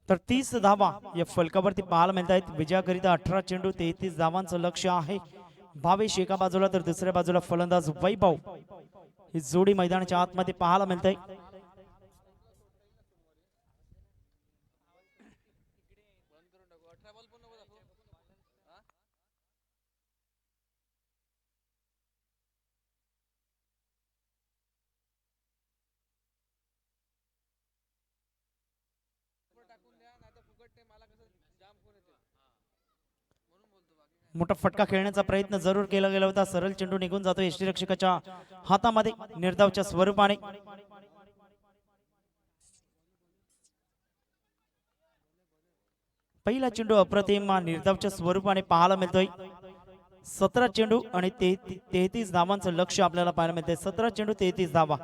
तर 30 धावा या फलकावरती पाहायला मिळत आहेत. विजयाकरिता 18 चेंडू 33 धावांचं लक्ष आहे. भावेश एका बाजूला तर दुसऱ्या बाजूला फलंदाज वैभव. ही जोडी मैदानाच्या आतमध्ये पाहायला मिळते. मोठा फटका खेळण्याचा प्रयत्न जरूर केला गेला होता. सरळ चेंडू निघून जातो यष्टीरक्षकाच्या हातामध्ये निर्धावच्या स्वरूपाने. पहिला चेंडू अप्रतिम निर्धावच्या स्वरूपाने पाहायला मिळतोय. 17 चेंडू आणि 33 धावांचं लक्ष आपल्याला पाहायला मिळतंय. 17 चेंडू 33 धावा.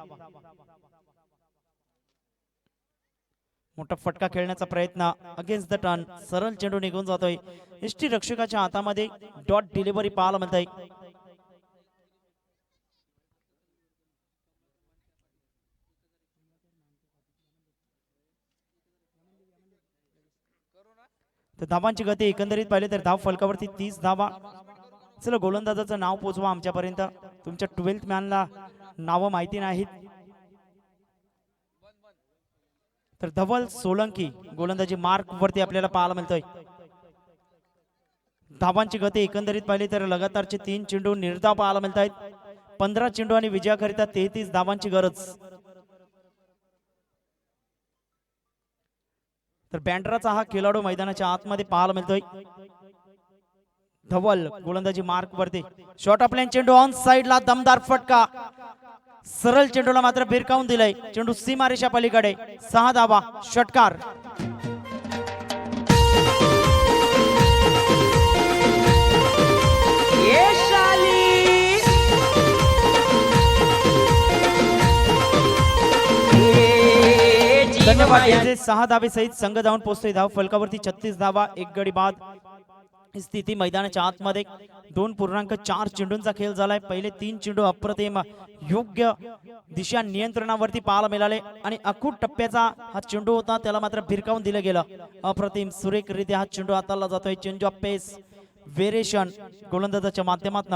मोठा फटका खेळण्याचा प्रयत्न अगेन्स्ट द टर्न. सरळ चेंडू निघून जातोय. यष्टी रक्षकाच्या हातामध्ये डॉट डिलिव्हरी पाहायला मिळतंय. तर धावांची गती एकंदरीत पाहिले तर धाव फलकावरती 30 धावा. चला गोलंदाजाचं नाव पोचवा आमच्यापर्यंत. तुमच्या 12th मॅनला नावं माहिती नाहीत तर धवल सोलंकी गोलंदाजी मार्क वरती आपल्याला पाहायला मिळतोय. धावांची गती एकंदरीत पाहिली तर लगातारचे 3 चेंडू निर्धाव पाहायला मिळत आहेत. 15 चेंडू आणि विजयाकरिता 33 धावांची गरज. तर बँड्राचा हा खेळाडू मैदानाच्या आतमध्ये पाहायला मिळतोय. धवल गोलंदाजी मार्क वरती. शॉर्ट ऑफ लाईन चेंडू ऑन साइडला दमदार फटका. सरळ चेंडूला मात्र भिरकावून दिलाय. चेंडू सीमारेषा पलीकडे. 6 धावा. षटकार. धन्यवाद. 6 धावे सहित संघ जाऊन पोहोचतोय. धाव फलकावरती 36 धावा. 1 गडी बाद. स्थिती मैदानाच्या आतमध्ये 2.4 चेंडूंचा खेळ झालाय. पहिले 3 चेंडू अप्रतिम योग्य दिशा नियंत्रणावरती पाहायला मिळाले आणि अखूट टप्प्याचा हा चेंडू होता, त्याला मात्र भिरकावून दिलं गेलं. अप्रतिम सुरेखरित्या हा चेंडू हाताळला जातोय. चेंज ऑफ पेस व्हेरिएशन गोलंदाजाच्या माध्यमातून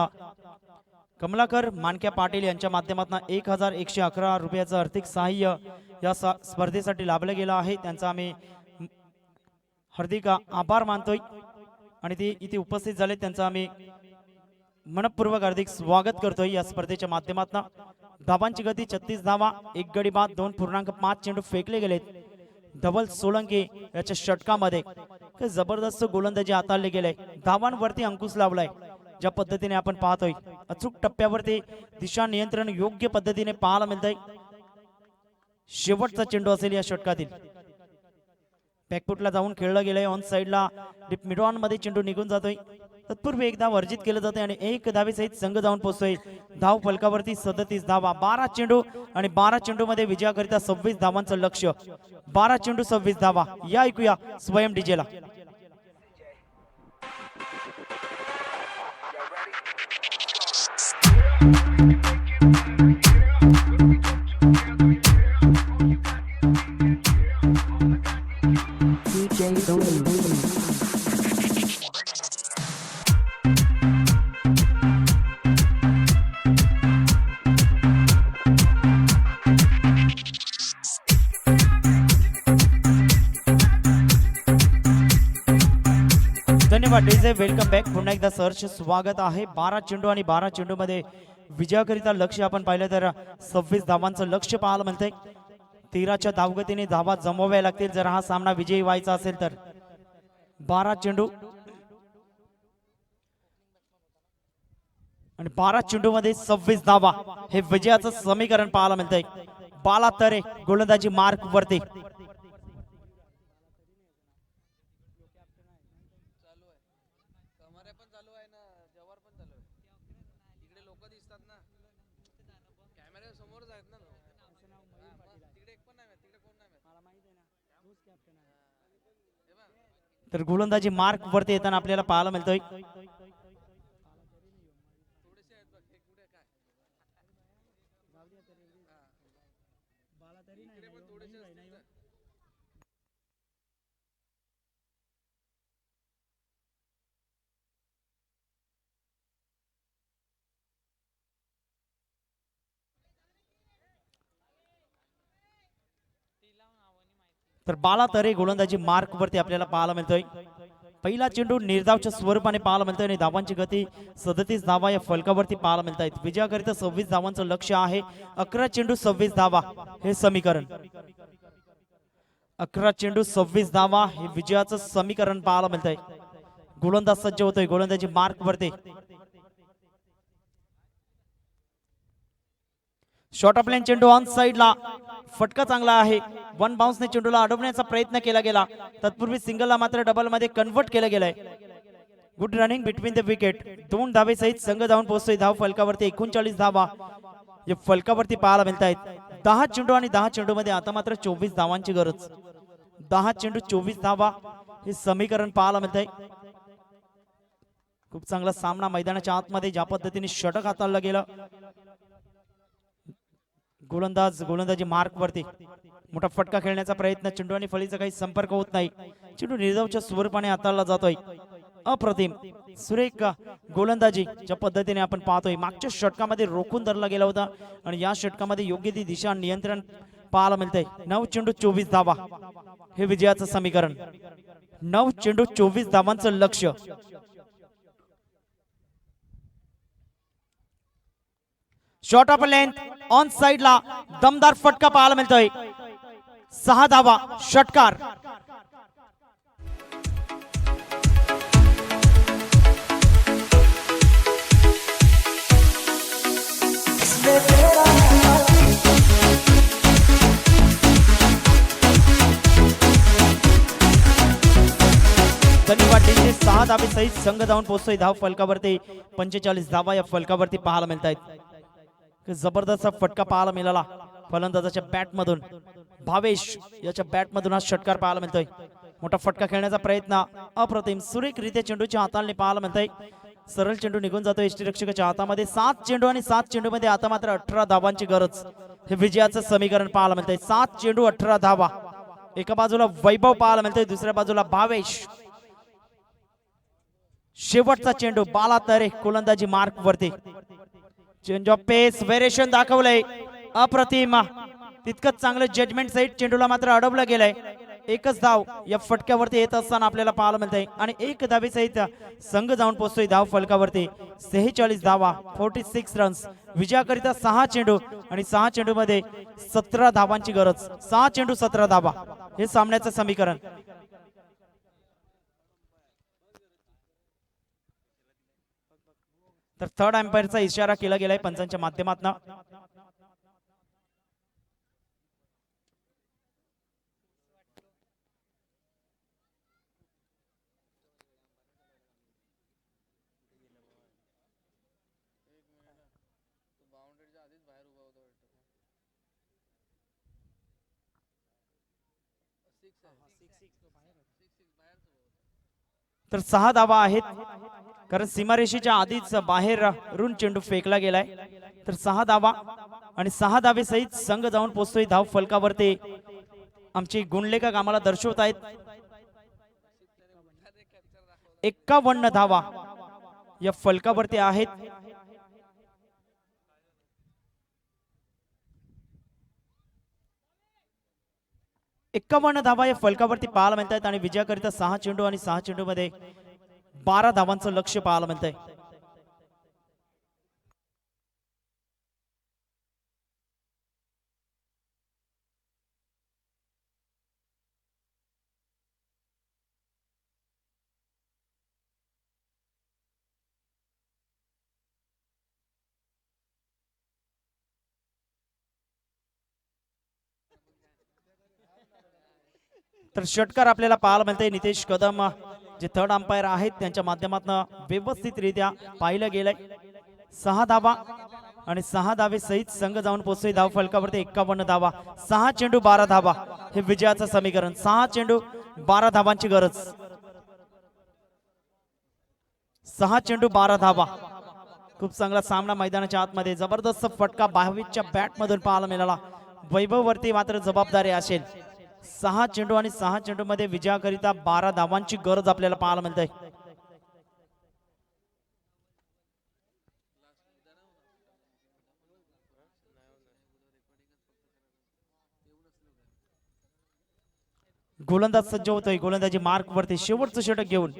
कमलाकर मानक्या पाटील यांच्या माध्यमातून 1111 रुपयाचं आर्थिक सहाय्य या स्पर्धेसाठी लाभलं गेलं आहे. त्यांचा आम्ही हार्दिक आभार मानतोय आणि ते इथे उपस्थित झाले. त्यांचा आम्ही मनपूर्वक हार्दिक स्वागत करतोय या स्पर्धेच्या माध्यमातून. धावांची गती 36 धावा. 1 गडी बाद. 2.5 चेंडू फेकले गेलेत. धवल सोलंकी याच्या षटकामध्ये जबरदस्त गोलंदाजी हाताळले गेले. धावांवरती अंकुश लावलाय. ज्या पद्धतीने आपण पाहतोय अचूक टप्प्यावरती दिशा नियंत्रण योग्य पद्धतीने पाहायला मिळतंय. शेवटचा चेंडू असेल या षटकातील. बॅकफुटला जाऊन खेळलं गेलंय. ऑन साइडला डीप मिड ऑन मध्ये चेंडू निघून जातोय. तत्पूर्वी एक धाव अर्जित केलं जाते आणि 1 धावेसहित संघ जाऊन पोहोचतोय. धाव फलकावरती 37 धावा. 12 चेंडू आणि 12 चेंडू मध्ये विजयाकरिता 26 धावांचं लक्ष. 12 चेंडू 26 धावा. या ऐकूया स्वयं डीजेला. धन्यवाद डीजे. Welcome back. पुन्हा एकदा सहर्ष स्वागत आहे. 12 चेंडू आणि 12 चेंडू मध्ये विजयाकरिता लक्ष आपण पाहिलं तर 26 धावांचं लक्ष पाहायला मिळतंय. 13च्या धावगतीने धावा जमवाव्या लागतील जर हा सामना विजयी व्हायचा असेल तर. 12 चेंडू आणि 12 चेंडू मध्ये 26 धावा. हे विजयाचं समीकरण पाहायला मिळतंय. बाला तरे गोलंदाजी मार्क वरती. तर गोलंदाजी मार्क वरती येताना आपल्याला पाहायला मिळतोय. तर बाला तरे गोलंदाजी मार्क वरती आपल्याला पाहायला मिळतोय. पहिला चेंडू निर्धावच्या स्वरूपाने पाहायला मिळतोय आणि धावांची गती 37 धावा या फलकावरती पाहायला मिळत आहेत. विजयाकरिता 26 धावांचं लक्ष्य आहे. 11 चेंडू 26 धावा हे समीकरण. 11 चेंडू 26 धावा हे विजयाचं समीकरण पाहायला मिळतंय. गोलंदाज सज्ज होतोय गोलंदाजी मार्क वरती. शॉर्ट ऑफ लाईन चेंडू ऑन साइडला फटका चांगला आहे. वन बाउन्सने चेंडूला अडवण्याचा प्रयत्न केला गेला. तत्पूर्वी सिंगलला मात्र डबल मध्ये कन्वर्ट केलं गेलंय. Good running between the wicket. 2 धावे सहित संघ जाऊन पोहोचतोय धाव फलकावरती. 39 धावा या फलकावरती पाहायला मिळत आहेत. 10 चेंडू आणि 10 चेंडू मध्ये आता मात्र 24 धावांची गरज. 10 चेंडू 24 धावा हे समीकरण पाहायला मिळत आहे. खूप चांगला सामना मैदानाच्या आतमध्ये ज्या पद्धतीने षटक हाताळलं गेलं. गोलंदाजी मार्क वरती मोठा फटका खेळण्याचा प्रयत्न. चेंडू आणि फळीचा काही संपर्क होत नाही. चेंडू निर्धावच्या स्वरूपाने हाताळला जातोय. अप्रतिम सुरेख गोलंदाजी ज्या पद्धतीने आपण पाहतोय. मागच्या षटकामध्ये रोखून धरला गेला होता आणि या षटकामध्ये योग्य ती दिशा नियंत्रण पाहायला मिळतंय. 9 चेंडू 24 धावा हे विजयाचं समीकरण. 9 चेंडू 24 धावांचं लक्ष्य. शॉर्ट ऑफ लेंथ ऑन साइडला दमदार फटका पाहायला मिळतोय. 6 धावा षटकार. धन्यवाद. 6 धावे सहित संघ जाऊन पोहोचतोय धाव फलकावरती. 45 धावा या फलकावरती पाहायला मिळत आहेत. जबरदस्त फटका पाहायला मिळाला फलंदाजाच्या बॅट मधून. भावेश याच्या बॅट मधून हा षटकार पाहायला मिळतोय. मोठा फटका खेळण्याचा प्रयत्न. अप्रतिम सुरेख रित्या चेंडूच्या हाताळणी पाहायला मिळतोय. सरळ चेंडू निघून जातोय यष्टीरक्षकाच्या हातामध्ये. 7 चेंडू आणि 7 चेंडू मध्ये आता मात्र 18 धावांची गरज. हे विजयाचं समीकरण पाहायला मिळतंय. 7 चेंडू 18 धावा. एका बाजूला वैभव पाहायला मिळतोय, दुसऱ्या बाजूला भावेश. शेवटचा चेंडू बाला तरे गोलंदाजी मार्क वरती. चेंज ऑफ पेस व्हेरिएशन दाखवलंय. अप्रतिम तितकंच चांगलं जजमेंट सहित चेंडूला मात्र अडवलं गेलंय. एकच धाव या फटक्यावरती येत असताना आपल्याला पाहायला मिळतंय आणि 1 धावे सहित संघ जाऊन पोहोचतोय धाव फलकावरती. 46 धावा 46 रन्स. विजयाकरिता 6 चेंडू आणि 6 चेंडू मध्ये 17 धावांची गरज. 6 चेंडू 17 धावा हे सामन्याचं समीकरण. तर थर्ड अंपायरचा इशारा केला गेलाय पंचांच्या माध्यमातून. तर 6 धावा आहेत कारण सीमारेषेच्या आधीच बाहेरून चेंडू फेकला गेलाय. तर 6 धावा आणि 6 धावे सहित संघ जाऊन पोहोचतोय धाव फलकावरती. आमची गुणलेखा आम्हाला दर्शवत आहेत 51 धावा या फलकावरती आहेत. एकावन्न धावा या फलकावरती पाहायला मिळतात आणि विजयाकरिता 6 चेंडू आणि 6 चेंडू मध्ये 12 धावांचं लक्ष्य पाहायला मिळतंय. तर षटकार आपल्याला पाहायला मिळतंय. नितेश कदम जे थर्ड अंपायर आहेत त्यांच्या माध्यमातून व्यवस्थितरित्या पाहिलं गेलंय. 6 धावा आणि 6 धावे सहित संघ जाऊन पोहोचतोय धाव फलकावरती. 51 धावा. 6 चेंडू 12 धावा हे विजयाचं समीकरण. 6 चेंडू 12 धावांची गरज. 6 चेंडू 12 धावा. खूप चांगला सामना मैदानाच्या आतमध्ये. जबरदस्त फटका भावेशच्या बॅट मधून पाहायला मिळाला. वैभववरती मात्र जबाबदारी असेल. 6 चेंडू आणि 6 चेंडू मध्ये विजयाकरिता 12 धावांची गरज आपल्याला पाहायला मिळते. गोलंदाज सज्ज होतोय गोलंदाजी मार्क वरती शेवटचं षटक घेऊन.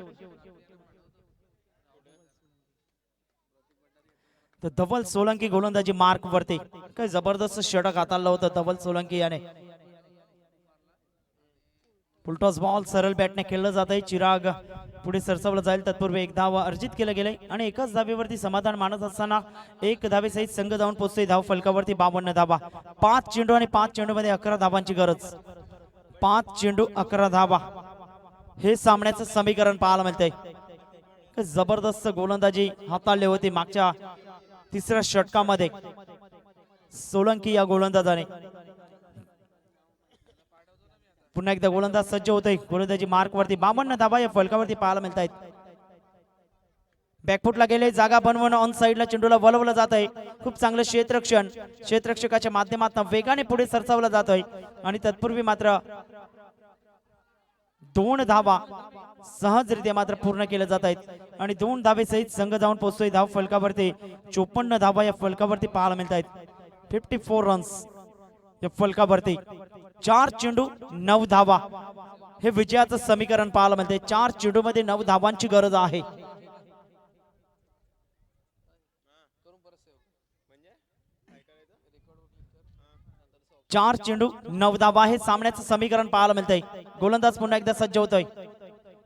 तर धवल सोलंकी गोलंदाजी मार्क वरती. काय जबरदस्त षटक हाताळलं होतं धवल सोलंकी याने. फुलटॉस बॉल सरळ बॅटने खेळलं जात आहे. चिराग पुढे सरसावलं जाईल तत्पूर्वी एक धाव अर्जित केलं गेलंय आणि एकाच धावेवरती समाधान मानत असताना एक धावेसहित संघ जाऊन पोहोचतोय धाव फलकावरती 52 धावा. 5 चेंडू आणि 5 चेंडू मध्ये 11 धावांची गरज. 5 चेंडू 11 धावा हे सामन्याचं समीकरण पाहायला मिळतंय. जबरदस्त गोलंदाजी हाताळली होती मागच्या तिसऱ्या षटकामध्ये सोलंकी या गोलंदाजाने. पुन्हा एकदा गोलंदाज सज्ज होतोय गोलंदाजी मार्क वरती. 52 धावा या फलकावरती पाहायला मिळत आहेत. बॅकफुटला गेले जागा बनवून ऑन साइडला चेंडूला वळवलं जात आहे. खूप चांगलं क्षेत्ररक्षण क्षेत्ररक्षकाच्या माध्यमातून वेगाने पुढे सरसावलं जातोय आणि तत्पूर्वी मात्र 2 धावा सहजरित्या मात्र पूर्ण केल्या जात आहेत आणि 2 धावे सहित संघ जाऊन पोहोचतोय धाव फलकावरती. 54 धावा या फलकावरती पाहायला मिळत आहेत. 54 रन्स या फलकावरती. 4 चेंडू 9 धावा हे विजयाचं समीकरण पाहायला मिळतंय. 4 चेंडू मध्ये 9 धावांची गरज आहे. 4 चेंडू 9 धावा हे सामन्याचं समीकरण पाहायला मिळतंय. गोलंदाज पुन्हा एकदा सज्ज होतोय.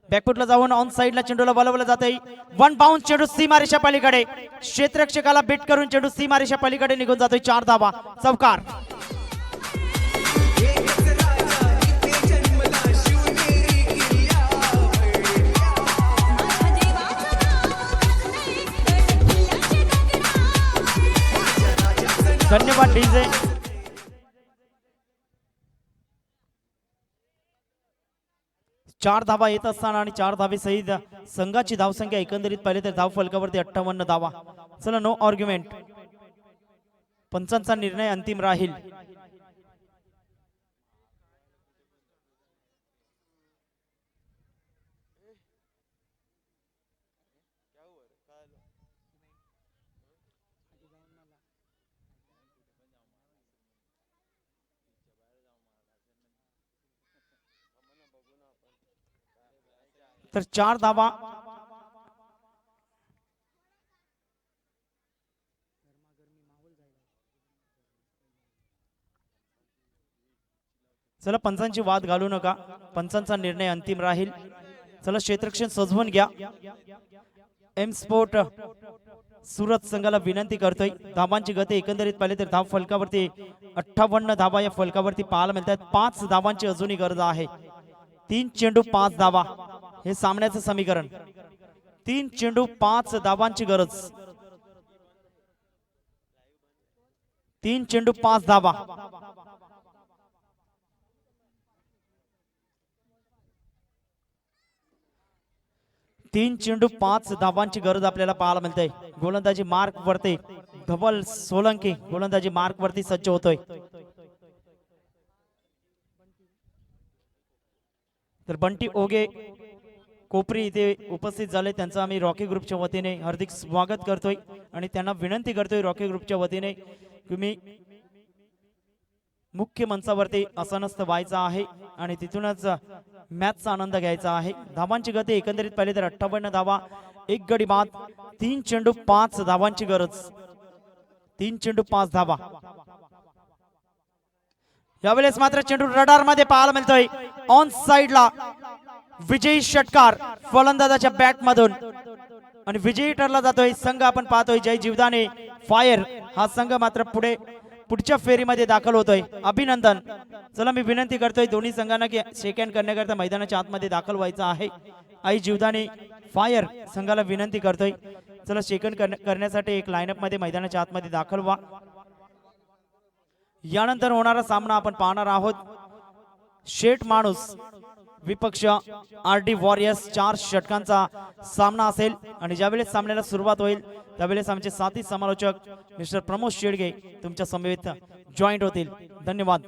बॅकफुटला जाऊन ऑन साइडला चेंडूला वळवलं जातंय. 1 बाउंस चेंडू सीमारेषा पलीकडे क्षेत्ररक्षकाला बीट करून चेंडू सीमारेषा पलीकडे निघून जातोय. 4 धावा चौकार. धन्यवाद डीजे. चार धावा येत असताना आणि 4 धावे सहित संघाची धावसंख्या एकंदरीत पाहिले तर धाव फलकावरती 58 धावा. चला नो आर्ग्युमेंट. पंचांचा निर्णय अंतिम राहील. तर 4 धावा चला पंचांची वाद घालू नका. पंचांचा निर्णय अंतिम राहील. चला क्षेत्ररक्षण सजवून घ्या. एम स्पोर्ट सुरत संघाला विनंती करतोय. धावांची गती एकंदरीत पाहिले तर धाव फलकावरती 58 धावा या फलकावरती पाहायला मिळतात. 5 धावांची अजूनही गरज आहे. 3 चेंडू 5 धावा हे सामन्याचं समीकरण. 3 चेंडू 5 धावांची गरज. 3 चेंडू 5 धावा. 3 चेंडू 5 धावांची गरज आपल्याला पाहायला मिळते. गोलंदाजी मार्क वरती धवल सोलंकी गोलंदाजी मार्क वरती सज्ज होतोय. तर बंटी ओगे कोपरी इथे उपस्थित झाले. त्यांचं आम्ही रॉकी ग्रुपच्या वतीने हार्दिक स्वागत करतोय आणि त्यांना विनंती करतोय रॉकी ग्रुपच्या वतीने तुम्ही मुख्य मंचावरती आसनस्थ व्हायचं आहे आणि तिथूनच मॅचचा आनंद घ्यायचा आहे. धावांची गती एकंदरीत पाहिले तर 58 धावा, 1 गडी बाद, 3 चेंडू 5 धावांची गरज. 3 चेंडू 5 धावा. यावेळेस मात्र चेंडू रडार मध्ये पाहायला मिळतोय. ऑन साइडला विजयी षटकार फलंदाजाच्या बॅट मधून आणि विजयी ठरला जातोय संघ. आपण पाहतोय जय जीवदाने फायर हा संघ मात्र पुढच्या फेरीमध्ये दाखल होतोय. अभिनंदन. चला मी विनंती करतोय दोन्ही संघांना की शेक हँड करण्याकरता मैदानाच्या आतमध्ये दाखल व्हायचं आहे. आई जीवदाने फायर संघाला विनंती करतोय. चला शेक हँड करण्यासाठी एक लाईनअप मध्ये मैदानाच्या आतमध्ये दाखल व्हा. यानंतर होणारा सामना आपण पाहणार आहोत. शेठ माणूस विपक्ष आरडी वॉरियर्स 4 षटकांचा सामना असेल आणि ज्यावेळेस सामन्याला सुरुवात होईल त्यावेळेस आमचे साथी समालोचक मिस्टर प्रमोद शेडगे तुमच्या समवेत जॉईंट होतील. धन्यवाद.